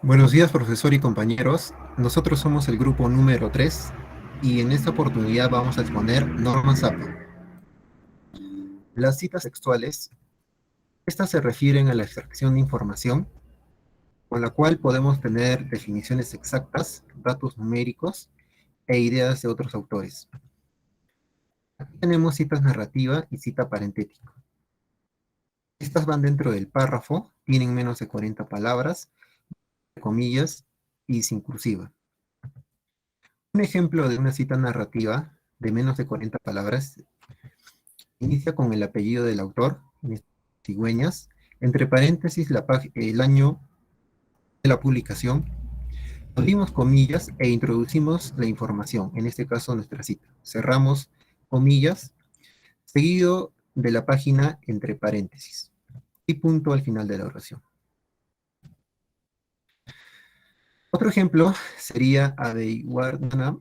Buenos días, profesor y compañeros. Nosotros somos el grupo número 3 y en esta oportunidad vamos a exponer normas APA. Las citas textuales, estas se refieren a la extracción de información con la cual podemos tener definiciones exactas, datos numéricos e ideas de otros autores. Aquí tenemos citas narrativa y cita parentética. Estas van dentro del párrafo, tienen menos de 40 palabras, comillas y sin cursiva. Un ejemplo de una cita narrativa de menos de 40 palabras inicia con el apellido del autor, Cigüeñas, entre paréntesis el año de la publicación, abrimos comillas e introducimos la información, en este caso nuestra cita. Cerramos comillas, seguido de la página entre paréntesis y punto al final de la oración. Otro ejemplo sería Adeyguardana,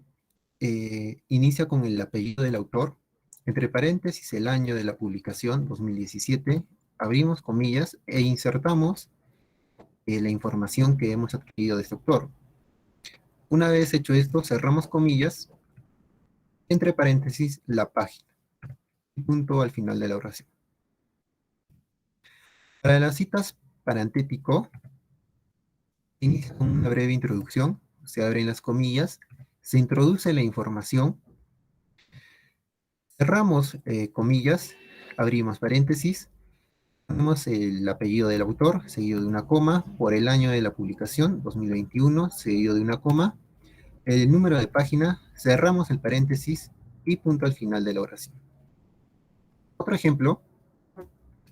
inicia con el apellido del autor, entre paréntesis el año de la publicación, 2017, abrimos comillas e insertamos la información que hemos adquirido de este autor. Una vez hecho esto, cerramos comillas, entre paréntesis la página, y punto al final de la oración. Para las citas parentético, inicia con una breve introducción, se abren las comillas, se introduce la información, cerramos comillas, abrimos paréntesis, ponemos el apellido del autor, seguido de una coma, por el año de la publicación, 2021, seguido de una coma, el número de página, cerramos el paréntesis y punto al final de la oración. Otro ejemplo,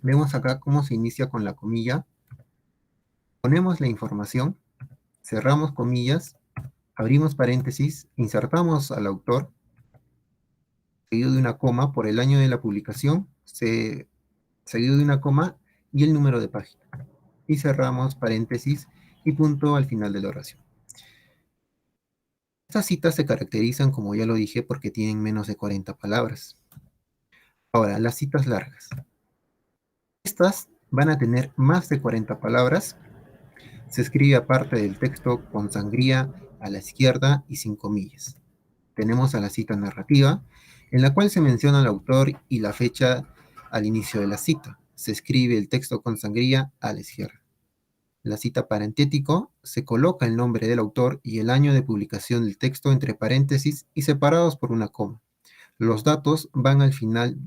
vemos acá cómo se inicia con la comilla, ponemos la información, cerramos comillas, abrimos paréntesis, insertamos al autor, seguido de una coma por el año de la publicación, seguido de una coma y el número de página. Y cerramos paréntesis y punto al final de la oración. Estas citas se caracterizan, como ya lo dije, porque tienen menos de 40 palabras. Ahora, las citas largas. Estas van a tener más de 40 palabras. Se escribe aparte del texto con sangría a la izquierda y sin comillas. Tenemos a la cita narrativa, en la cual se menciona el autor y la fecha al inicio de la cita. Se escribe el texto con sangría a la izquierda. La cita parentético se coloca el nombre del autor y el año de publicación del texto entre paréntesis y separados por una coma. Los datos van al final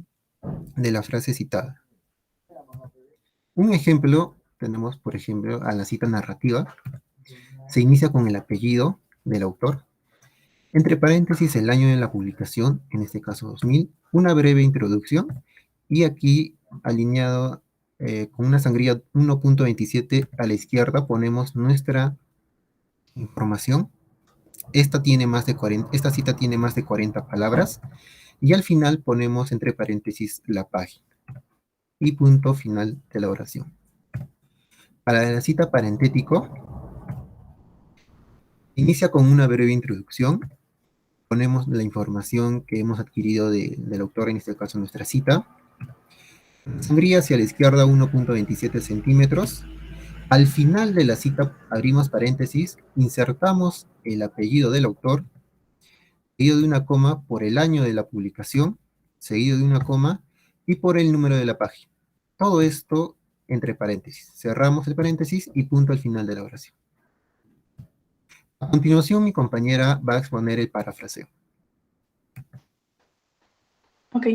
de la frase citada. Un ejemplo, tenemos por ejemplo a la cita narrativa. Se inicia con el apellido del autor, entre paréntesis el año de la publicación, en este caso 2000, una breve introducción, y aquí alineado con una sangría 1.27 a la izquierda ponemos nuestra información. Esta cita tiene más de 40 palabras, y al final ponemos entre paréntesis la página, y punto final de la oración. Para la cita parentético, inicia con una breve introducción, ponemos la información que hemos adquirido del autor, en este caso nuestra cita. Sangría hacia la izquierda 1.27 centímetros. Al final de la cita abrimos paréntesis, insertamos el apellido del autor, seguido de una coma por el año de la publicación, seguido de una coma y por el número de la página. Todo esto entre paréntesis. Cerramos el paréntesis y punto al final de la oración. A continuación, mi compañera va a exponer el parafraseo. Ok,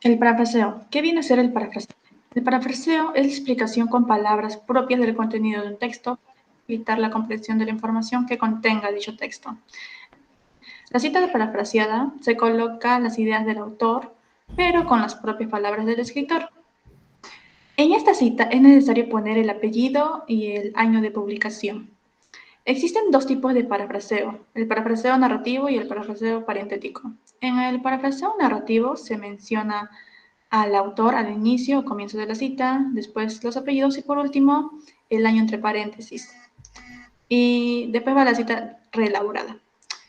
el parafraseo. ¿Qué viene a ser el parafraseo? El parafraseo es la explicación con palabras propias del contenido de un texto para evitar la comprensión de la información que contenga dicho texto. La cita parafraseada se coloca las ideas del autor, pero con las propias palabras del escritor. En esta cita es necesario poner el apellido y el año de publicación. Existen dos tipos de parafraseo, el parafraseo narrativo y el parafraseo parentético. En el parafraseo narrativo se menciona al autor al inicio o comienzo de la cita, después los apellidos y por último el año entre paréntesis. Y después va la cita reelaborada,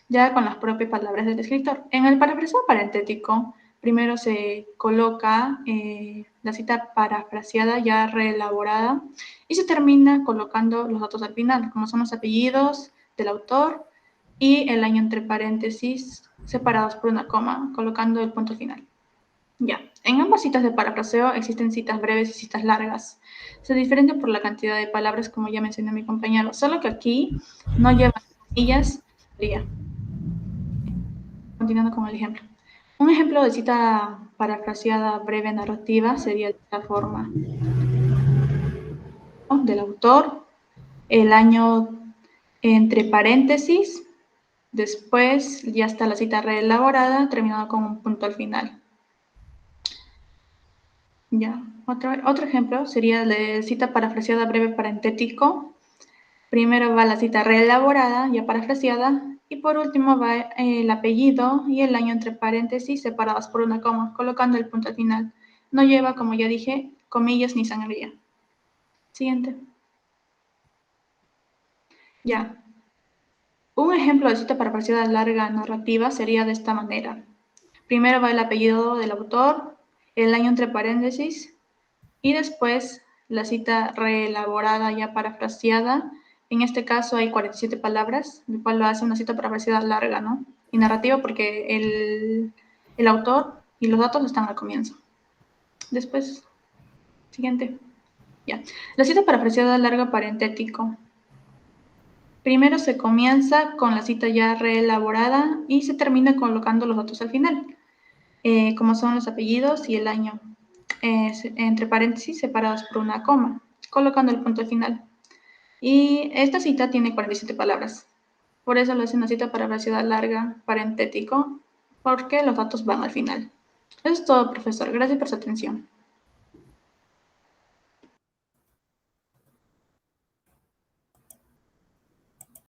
ya con las propias palabras del escritor. En el parafraseo parentético, primero se coloca la cita parafraseada ya reelaborada y se termina colocando los datos al final, como son los apellidos del autor y el año entre paréntesis separados por una coma, colocando el punto final. Ya, en ambas citas de parafraseo existen citas breves y citas largas. Se diferencian por la cantidad de palabras, como ya mencionó mi compañero, solo que aquí no llevan comillas. Continuando con el ejemplo. Un ejemplo de cita parafraseada breve narrativa sería de esta forma. Del autor, el año entre paréntesis, después ya está la cita reelaborada, terminado con un punto al final. Ya, otro ejemplo sería de cita parafraseada breve parentético. Primero va la cita reelaborada, ya parafraseada, y por último va el apellido y el año entre paréntesis separados por una coma, colocando el punto al final. No lleva, como ya dije, comillas ni sangría. Siguiente. Ya. Un ejemplo de cita parafraseada larga narrativa sería de esta manera. Primero va el apellido del autor, el año entre paréntesis, y después la cita reelaborada ya parafraseada. En este caso hay 47 palabras, lo cual lo hace una cita parafraseada larga, ¿no? Y narrativa porque el autor y los datos están al comienzo. Después, siguiente. Ya. La cita parafraseada larga parentético. Primero se comienza con la cita ya reelaborada y se termina colocando los datos al final, como son los apellidos y el año, entre paréntesis separados por una coma, colocando el punto al final. Y esta cita tiene 47 palabras. Por eso lo hace una cita parafraseada larga parentético, porque los datos van al final. Eso es todo, profesor. Gracias por su atención.